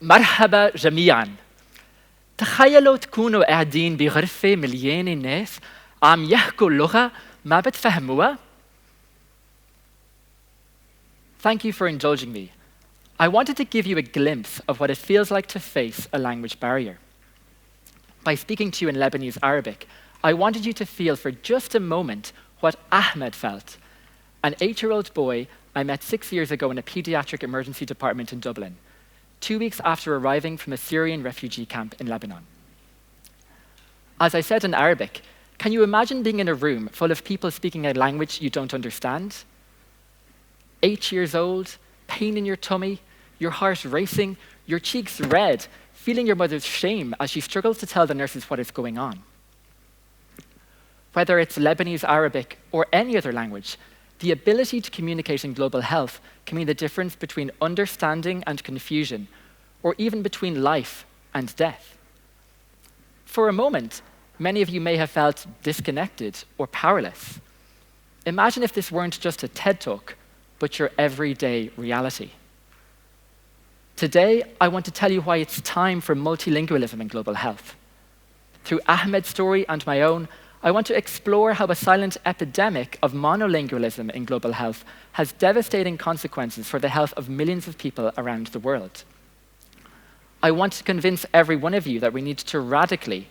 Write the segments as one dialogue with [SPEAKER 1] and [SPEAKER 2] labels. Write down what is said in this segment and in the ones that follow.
[SPEAKER 1] مرحبا جميعا. تخيلوا تكونوا قاعدين بغرفة مليانة ناس عم يحكوا لغة ما بتفهموها. Thank you for indulging me. I wanted to give you a glimpse of what it feels like to face a language barrier. By speaking to you in Lebanese Arabic, I wanted you to feel for just a moment what Ahmed felt, an 8-year-old boy I met 6 years ago in a pediatric emergency department in Dublin, 2 weeks after arriving from a Syrian refugee camp in Lebanon. As I said in Arabic, can you imagine being in a room full of people speaking a language you don't understand? 8 years old, pain in your tummy, your heart racing, your cheeks red, feeling your mother's shame as she struggles to tell the nurses what is going on. Whether it's Lebanese Arabic or any other language, the ability to communicate in global health can mean the difference between understanding and confusion, or even between life and death. For a moment, many of you may have felt disconnected or powerless. Imagine if this weren't just a TED Talk, but your everyday reality. Today, I want to tell you why it's time for multilingualism in global health. Through Ahmed's story and my own, I want to explore how a silent epidemic of monolingualism in global health has devastating consequences for the health of millions of people around the world. I want to convince every one of you that we need to radically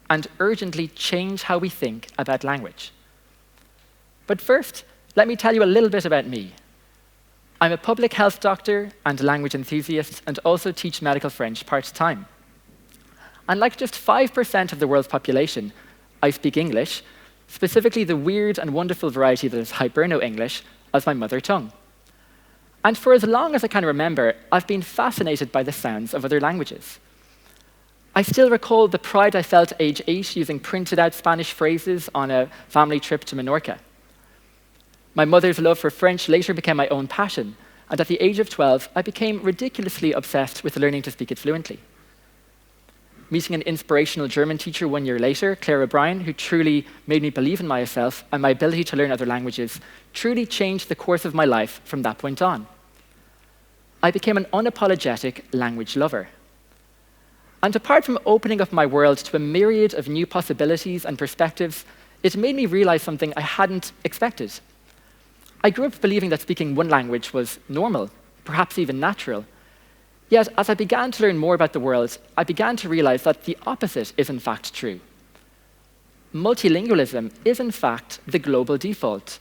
[SPEAKER 1] and urgently change how we think about language. But first, let me tell you a little bit about me. I'm a public health doctor and a language enthusiast, and also teach medical French part-time. And like just 5% of the world's population, I speak English, specifically the weird and wonderful variety that is Hiberno-English, as my mother tongue. And for as long as I can remember, I've been fascinated by the sounds of other languages. I still recall the pride I felt at age 8 using printed out Spanish phrases on a family trip to Menorca. My mother's love for French later became my own passion, and at the age of 12, I became ridiculously obsessed with learning to speak it fluently. Meeting an inspirational German teacher 1 year later, Claire O'Brien, who truly made me believe in myself and my ability to learn other languages, truly changed the course of my life from that point on. I became an unapologetic language lover. And apart from opening up my world to a myriad of new possibilities and perspectives, it made me realize something I hadn't expected. I grew up believing that speaking one language was normal, perhaps even natural. Yet, as I began to learn more about the world, I began to realize that the opposite is in fact true. Multilingualism is in fact the global default,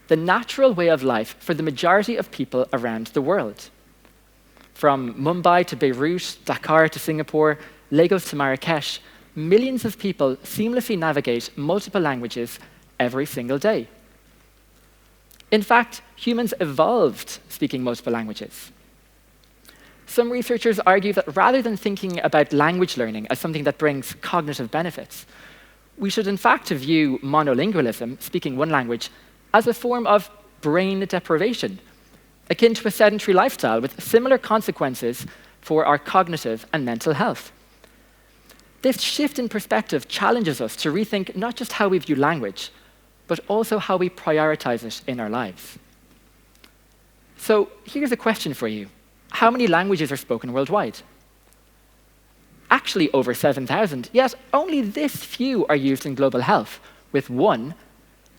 [SPEAKER 1] the natural way of life for the majority of people around the world. From Mumbai to Beirut, Dakar to Singapore, Lagos to Marrakesh, millions of people seamlessly navigate multiple languages every single day. In fact, humans evolved speaking multiple languages. Some researchers argue that rather than thinking about language learning as something that brings cognitive benefits, we should in fact view monolingualism, speaking one language, as a form of brain deprivation, akin to a sedentary lifestyle with similar consequences for our cognitive and mental health. This shift in perspective challenges us to rethink not just how we view language, but also how we prioritize it in our lives. So here's a question for you. How many languages are spoken worldwide? Actually over 7,000, yet only this few are used in global health, with one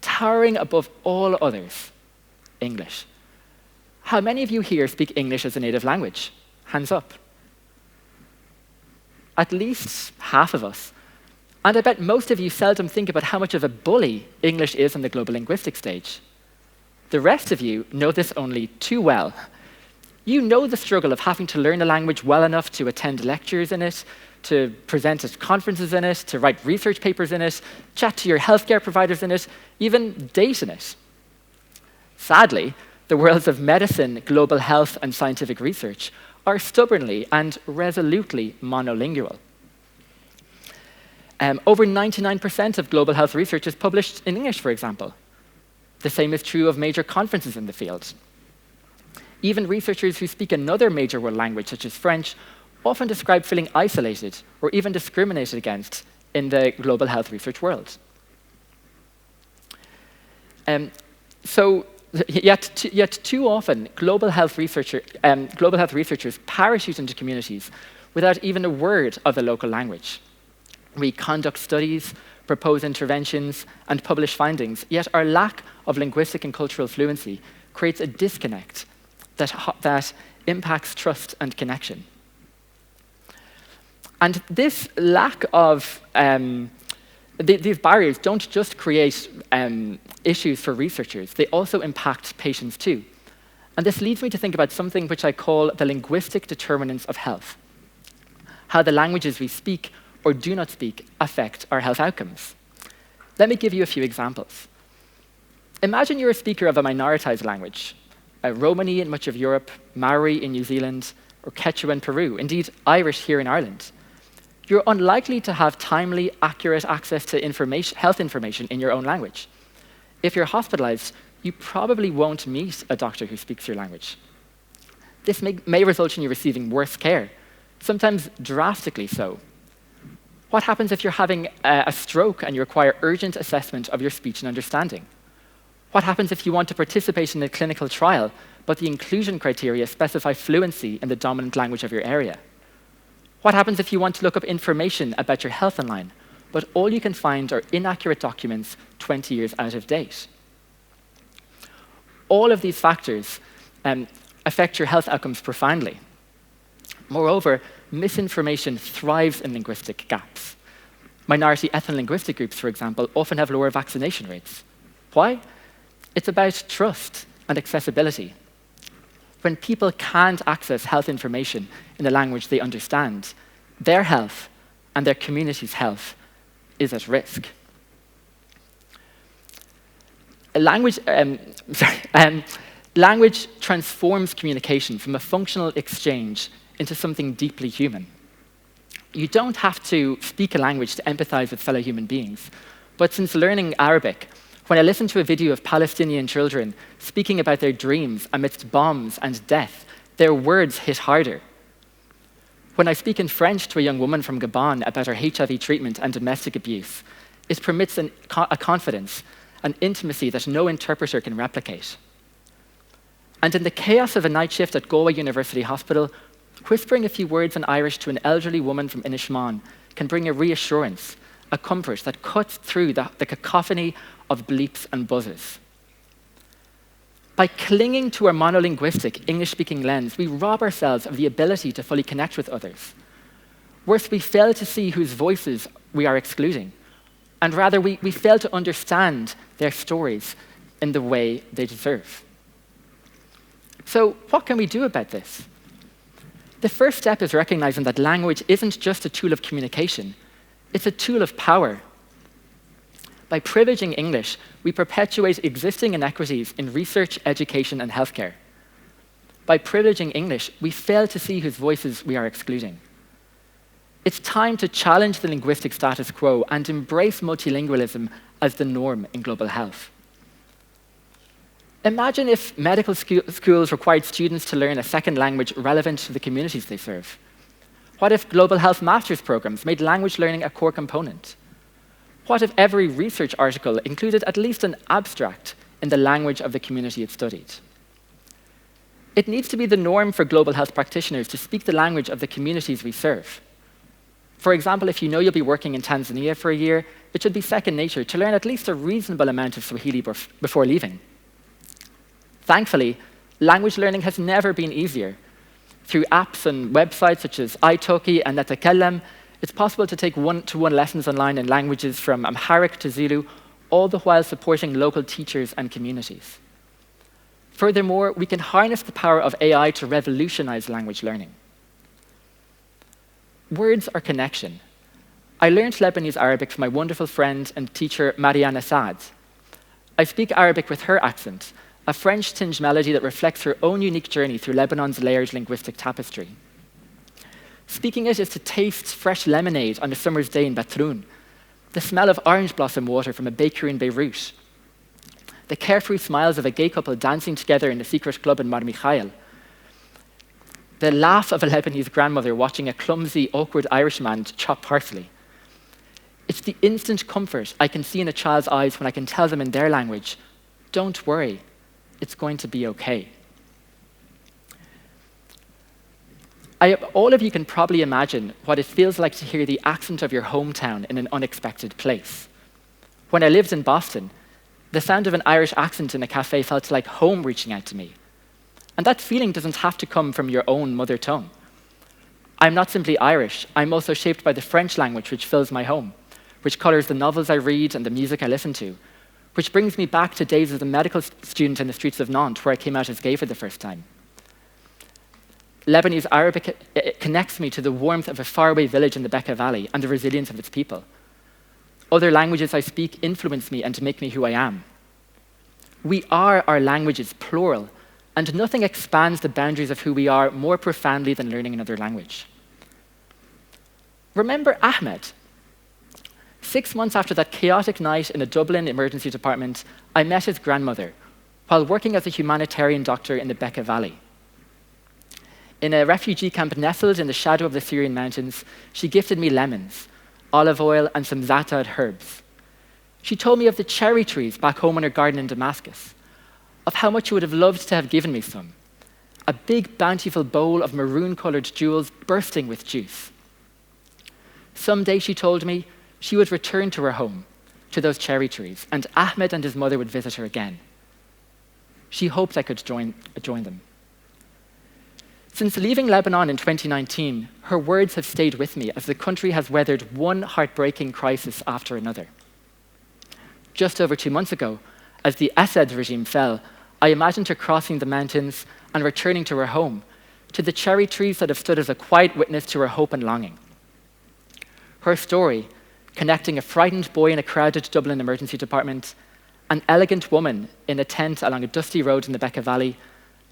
[SPEAKER 1] towering above all others, English. How many of you here speak English as a native language? Hands up. At least half of us. And I bet most of you seldom think about how much of a bully English is on the global linguistic stage. The rest of you know this only too well. You know the struggle of having to learn a language well enough to attend lectures in it, to present at conferences in it, to write research papers in it, chat to your healthcare providers in it, even date in it. Sadly, the worlds of medicine, global health, and scientific research are stubbornly and resolutely monolingual. Over 99% of global health research is published in English, for example. The same is true of major conferences in the field. Even researchers who speak another major world language, such as French, often describe feeling isolated or even discriminated against in the global health research world. So Yet too often, global health researchers parachute into communities without even a word of the local language. We conduct studies, propose interventions, and publish findings, yet our lack of linguistic and cultural fluency creates a disconnect that impacts trust and connection. And this lack of these barriers don't just create issues for researchers, they also impact patients too. And this leads me to think about something which I call the linguistic determinants of health, how the languages we speak or do not speak affect our health outcomes. Let me give you a few examples. Imagine you're a speaker of a minoritized language, Romani in much of Europe, Maori in New Zealand, or Quechua in Peru, indeed Irish here in Ireland. You're unlikely to have timely, accurate access to health information in your own language. If you're hospitalized, you probably won't meet a doctor who speaks your language. This may result in you receiving worse care, sometimes drastically so. What happens if you're having a stroke and you require urgent assessment of your speech and understanding? What happens if you want to participate in a clinical trial, but the inclusion criteria specify fluency in the dominant language of your area? What happens if you want to look up information about your health online, but all you can find are inaccurate documents 20 years out of date? All of these factors affect your health outcomes profoundly. Moreover, misinformation thrives in linguistic gaps. Minority ethno-linguistic groups, for example, often have lower vaccination rates. Why? It's about trust and accessibility. When people can't access health information in a language they understand, their health and their community's health is at risk. Language transforms communication from a functional exchange into something deeply human. You don't have to speak a language to empathize with fellow human beings, but since learning Arabic, when I listen to a video of Palestinian children speaking about their dreams amidst bombs and death, their words hit harder. When I speak in French to a young woman from Gabon about her HIV treatment and domestic abuse, it permits a confidence, an intimacy that no interpreter can replicate. And in the chaos of a night shift at Galway University Hospital, whispering a few words in Irish to an elderly woman from Inishmaan can bring a reassurance, a comfort that cuts through the cacophony of bleeps and buzzes. By clinging to our monolinguistic English-speaking lens, we rob ourselves of the ability to fully connect with others. Worse, we fail to see whose voices we are excluding, and rather we fail to understand their stories in the way they deserve. So what can we do about this? The first step is recognizing that language isn't just a tool of communication, it's a tool of power. By privileging English, we perpetuate existing inequities in research, education, and healthcare. By privileging English, we fail to see whose voices we are excluding. It's time to challenge the linguistic status quo and embrace multilingualism as the norm in global health. Imagine if medical schools required students to learn a second language relevant to the communities they serve. What if global health master's programs made language learning a core component? What if every research article included at least an abstract in the language of the community it studied? It needs to be the norm for global health practitioners to speak the language of the communities we serve. For example, if you know you'll be working in Tanzania for a year, it should be second nature to learn at least a reasonable amount of Swahili before leaving. Thankfully, language learning has never been easier. Through apps and websites such as italki and Natakellem, it's possible to take one-to-one lessons online in languages from Amharic to Zulu, all the while supporting local teachers and communities. Furthermore, we can harness the power of AI to revolutionize language learning. Words are connection. I learned Lebanese Arabic from my wonderful friend and teacher, Mariana Saad. I speak Arabic with her accent, a French-tinged melody that reflects her own unique journey through Lebanon's layered linguistic tapestry. Speaking it is to taste fresh lemonade on a summer's day in Batroun, the smell of orange blossom water from a bakery in Beirut, the carefree smiles of a gay couple dancing together in a secret club in Mar Mikhail, the laugh of a Lebanese grandmother watching a clumsy, awkward Irishman chop parsley. It's the instant comfort I can see in a child's eyes when I can tell them in their language, "Don't worry, It's going to be okay. All of you can probably imagine what it feels like to hear the accent of your hometown in an unexpected place. When I lived in Boston, the sound of an Irish accent in a cafe felt like home reaching out to me. And that feeling doesn't have to come from your own mother tongue. I'm not simply Irish, I'm also shaped by the French language which fills my home, which colours the novels I read and the music I listen to, which brings me back to days as a medical student in the streets of Nantes where I came out as gay for the first time. Lebanese Arabic it connects me to the warmth of a faraway village in the Bekaa Valley and the resilience of its people. Other languages I speak influence me and make me who I am. We are our languages, plural, and nothing expands the boundaries of who we are more profoundly than learning another language. Remember Ahmed? 6 months after that chaotic night in a Dublin emergency department, I met his grandmother while working as a humanitarian doctor in the Bekaa Valley. In a refugee camp nestled in the shadow of the Syrian mountains, she gifted me lemons, olive oil, and some za'atar herbs. She told me of the cherry trees back home in her garden in Damascus, of how much she would have loved to have given me some. A big, bountiful bowl of maroon-colored jewels bursting with juice. Someday, she told me, she would return to her home, to those cherry trees, and Ahmed and his mother would visit her again. She hoped I could join them. Since leaving Lebanon in 2019, her words have stayed with me as the country has weathered one heartbreaking crisis after another. Just over 2 months ago, as the Assad regime fell, I imagined her crossing the mountains and returning to her home, to the cherry trees that have stood as a quiet witness to her hope and longing. Her story, connecting a frightened boy in a crowded Dublin emergency department, an elegant woman in a tent along a dusty road in the Bekaa Valley,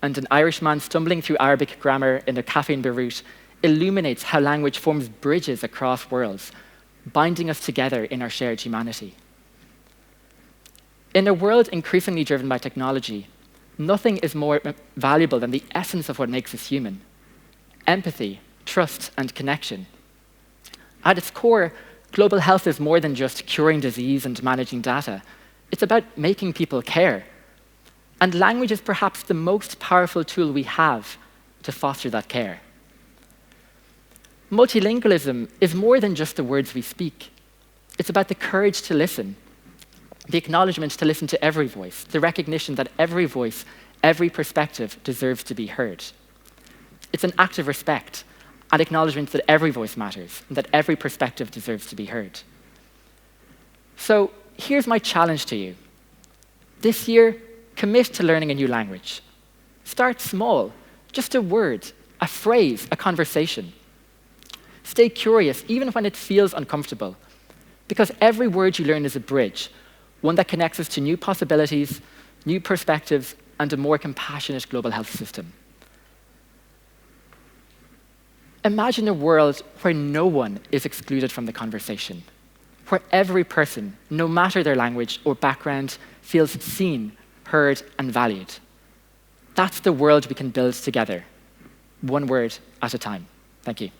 [SPEAKER 1] and an Irishman stumbling through Arabic grammar in a cafe in Beirut, illuminates how language forms bridges across worlds, binding us together in our shared humanity. In a world increasingly driven by technology, nothing is more valuable than the essence of what makes us human: empathy, trust, and connection. At its core, global health is more than just curing disease and managing data. It's about making people care. And language is perhaps the most powerful tool we have to foster that care. Multilingualism is more than just the words we speak. It's about the courage to listen, the acknowledgement to listen to every voice, the recognition that every voice, every perspective deserves to be heard. It's an act of respect, an acknowledgement that every voice matters and that every perspective deserves to be heard. So here's my challenge to you. This year, commit to learning a new language. Start small, just a word, a phrase, a conversation. Stay curious, even when it feels uncomfortable, because every word you learn is a bridge, one that connects us to new possibilities, new perspectives, and a more compassionate global health system. Imagine a world where no one is excluded from the conversation, where every person, no matter their language or background, feels seen, heard, and valued. That's the world we can build together, one word at a time. Thank you.